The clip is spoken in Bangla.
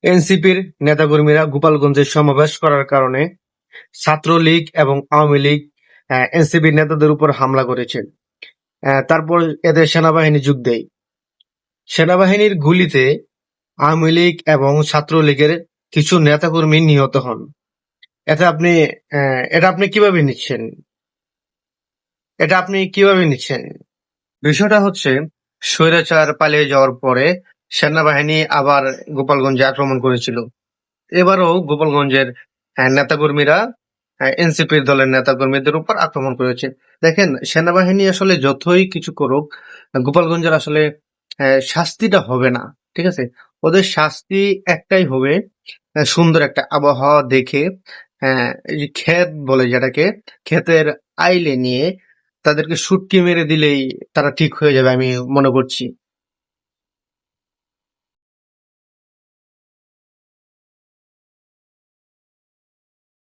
এনসিপির নেতাকর্মীরা গোপালগঞ্জে সমাবেশ করার কারণে ছাত্রলীগ এবং আওয়ামী লীগ এনসিপির নেতাদের উপর হামলা করেছে। তারপর এদের সেনাবাহিনী যোগ দেয়। সেনাবাহিনীর গুলিতে আওয়ামী লীগ এবং ছাত্রলীগের কিছু নেতাকর্মী নিহত হন। এটা আপনি কিভাবে নিচ্ছেন? বিষয়টা হচ্ছে, স্বৈরাচার পালিয়ে যাওয়ার পরে সেনাবাহিনী আবার গোপালগঞ্জে আক্রমণ করেছিল। এবারও গোপালগঞ্জের নেতাকর্মীরা এনসিপির দলের নেতাকর্মীদের উপর আক্রমণ করেছে। দেখেন, সেনাবাহিনী আসলে যতই কিছু করুক, গোপালগঞ্জের আসলে শাস্তিটা হবে না। ঠিক আছে, ওদের শাস্তি একটাই হবে, সুন্দর একটা আবহাওয়া দেখে, এই যে ক্ষেত বলে যেটাকে, ক্ষেতের আইলে নিয়ে তাদেরকে শুটকি মেরে দিলেই তারা ঠিক হয়ে যাবে, আমি মনে করছি।